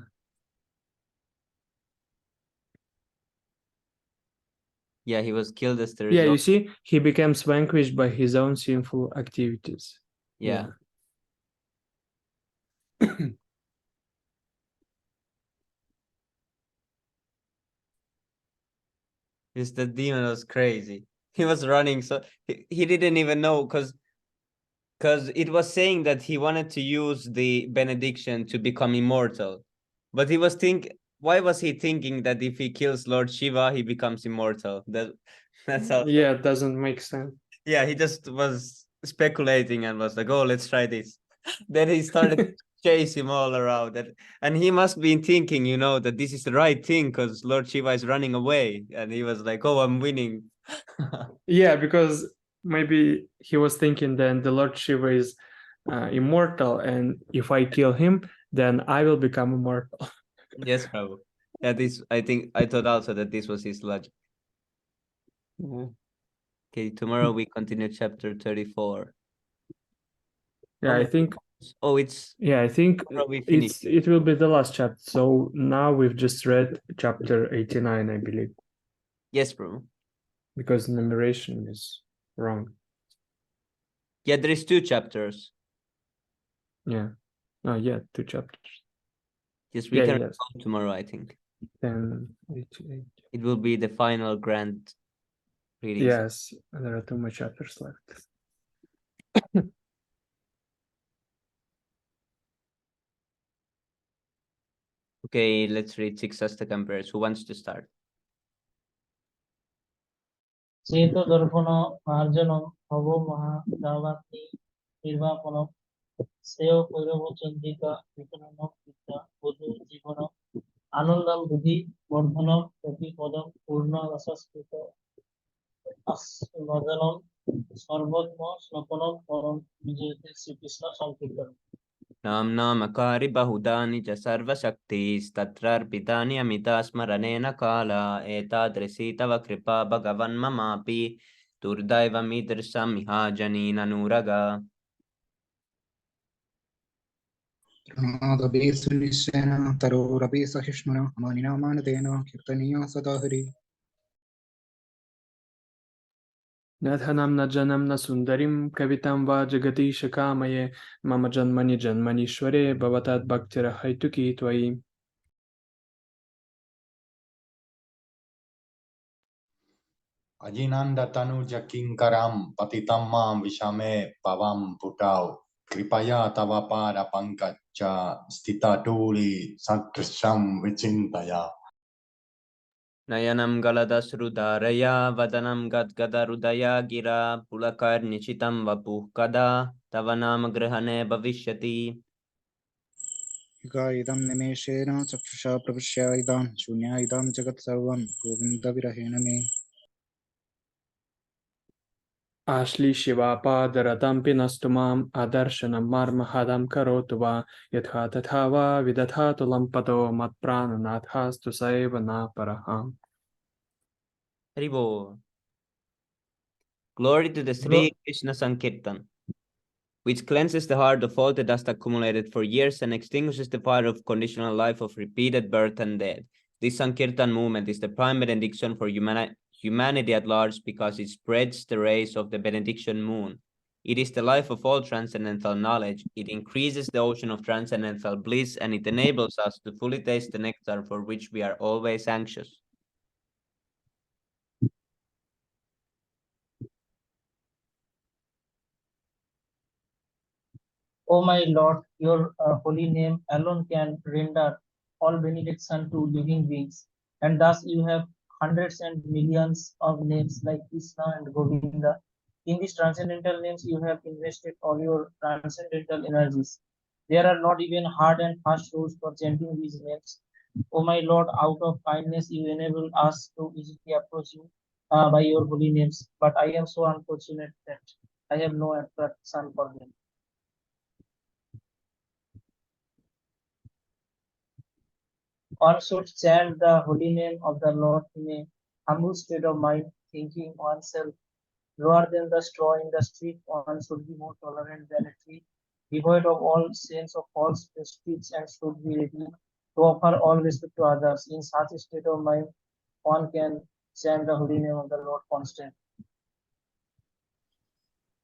A: Yeah, he was killed as the
C: Yeah,
A: result.
C: you see, he becomes vanquished by his own sinful activities.
A: Yeah. Yes, the demon was crazy. He was running, so he didn't even know, because it was saying that he wanted to use the benediction to become immortal. But why was he thinking that if he kills Lord Shiva, he becomes immortal? That's all.
C: Yeah, it doesn't make sense.
A: Yeah, he just was speculating and was like, oh, let's try this. Then he started to chase him all around. And he must be thinking, that this is the right thing because Lord Shiva is running away. And he was like, oh, I'm winning.
C: Yeah, because maybe he was thinking then the Lord Shiva is immortal, and if I kill him, then I will become immortal.
A: Yes, Prabhu. Yeah, I thought also that this was his logic. Okay, tomorrow we continue chapter 34.
C: Yeah, I think.
A: Oh, it's.
C: Yeah, I think
A: we finish.
C: it will be the last chapter. So now we've just read chapter 89, I believe.
A: Yes, bro.
C: Because numeration is wrong.
A: Yeah, there is 2 chapters.
C: Yeah. Oh, yeah, 2 chapters.
A: Yes, we can go tomorrow, I think.
C: Then
A: it will be the final grand reading.
C: Yes, there are 2 more chapters left.
A: Okay, let's read 6 Astakam prayers. Who wants to start?
F: Cheto Darpana Marjanam Havo Maha Davati Nirvapanam Seo Kairava Chandika Vikanam Pita Bodhu Jivanam Anandam Buddhi Vardhanam Prati Padam Purna Rasaskita Asvadanam Sarvatma Snapanam Param Vijayate Sri Krishna Sankirtanam.
A: नामनामकारि बहुधानि च सर्वशक्तिस्तत्रार्पितानि अमिता स्मरणेन काला एतादृशी तव कृपा भगवन्ममापि दुर्दैवमीदृशमिहाजनीननुरगा
B: प्रमादपि सुनिश्चयेन तरोरपि सहिष्णुना मानिना मानतेन कीर्तनीया सदा Hari
C: Nadhanam na janam na sundarim kavitam va jagati shakamaye mama janmani janmanishware bhavatat bhaktira haituki tvai.
E: Ajinanda tanuja kinkaram patitam mam vishame pavam putau kripaya tava pada pankaja stita tuli sankrisham vichintaya.
A: नयनं गलदश्रुधारया वदनं गद्गदहृदया गिरा पुलकर्निशितं वपुः कदा तव नाम गृहणे भविष्यति.
B: युगा इदं निमेषेण चक्षुषा प्रविश्य इदं शून्या इदं जगत् सर्वं गोविन्दविरहेण मे
C: आश्लीशिवापादरतं नस्तु माम् आदर्शनं मार्महदं करोतु वा यथा तथा वा विदधातु लम्पतो मत्प्राणनाथास्तु स एव नापरः.
A: Haribo. Glory to the Sri Krishna Sankirtan, which cleanses the heart of all the dust accumulated for years and extinguishes the fire of conditional life of repeated birth and death. This Sankirtan movement is the prime benediction for humanity at large because it spreads the rays of the benediction moon. It is the life of all transcendental knowledge. It increases the ocean of transcendental bliss, and it enables us to fully taste the nectar for which we are always anxious.
F: O my Lord, your holy name alone can render all benediction to living beings, and thus you have hundreds and millions of names like Krishna and Govinda. In these transcendental names, you have invested all your transcendental energies. There are not even hard and fast rules for chanting these names. O my Lord, out of kindness, you enable us to easily approach you by your holy names, but I am so unfortunate that I have no attraction for them. One should chant the holy name of the Lord in a humble state of mind, thinking oneself lower than the straw in the street. One should be more tolerant than a tree, devoid of all sense of false prestige, and should be ready to offer all respect to others. In such a state of mind, one can chant the holy name of the Lord constantly.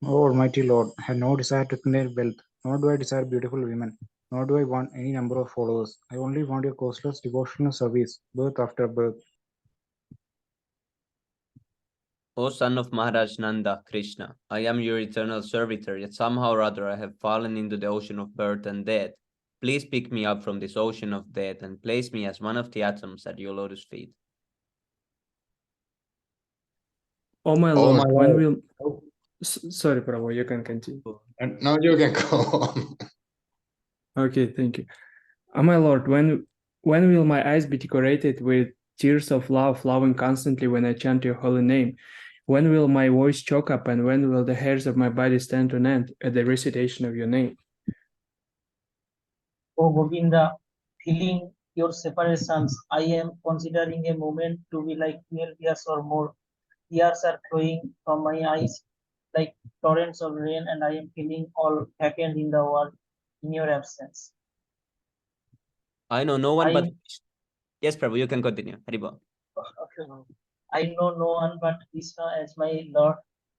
B: O Almighty Lord, I have no desire to accumulate wealth, nor do I desire beautiful women, nor do I want any number of followers. I only want your causeless devotional service, birth after birth.
A: O son of Maharaj Nanda, Krishna, I am your eternal servitor, yet somehow or other I have fallen into the ocean of birth and death. Please pick me up from this ocean of death and place me as one of the atoms at your lotus feet.
C: Oh my
E: Oh my
C: Lord, when
E: Lord.
C: will... Sorry, Prabhu, you can continue.
E: And now you can go on.
C: Okay, thank you. Oh my Lord, when will my eyes be decorated with tears of love flowing constantly when I chant your holy name? When will my voice choke up, and when will the hairs of my body stand on end at the recitation of your name?
F: O Govinda, feeling your separations, I am considering a moment to be like 12 years or more. Tears are flowing from my eyes like torrents of rain, and I am feeling all vacant in the world in your absence.
A: I know no one but...
F: I
A: Yes, Prabhu, you can continue. Haribo.
F: I know no one but Krishna as my Lord,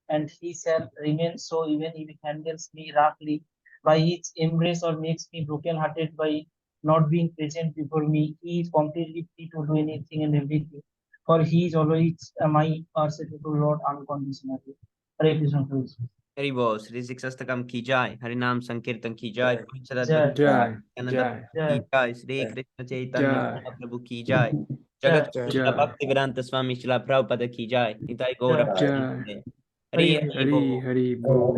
F: and he shall remain so even if he handles me roughly by his embrace or makes me broken-hearted by not being present before me. He is completely free to do anything and everything, for he is always my merciful Lord unconditionally. Hare Krishna.
A: Haribo, Sri Siksastakam ki jai, Harinam Sankirtan ki jai,
F: Jai.
C: Jai,
A: Ananda
C: Jai,
A: ki jai, Sri Krishna Chaitanya
C: Jai,
A: Mahaprabhu ki jai,
F: Jai.
A: Jagat
B: Jai.
A: Krishna
C: Jai,
A: Bhaktivedanta Swami Srila Prabhupada ki jai, Nitai Gaura
F: Jai.
C: Jai,
A: Premanande.
F: Hare
A: Hari
F: Hare.
A: Hari Bol.
C: Hari Bo.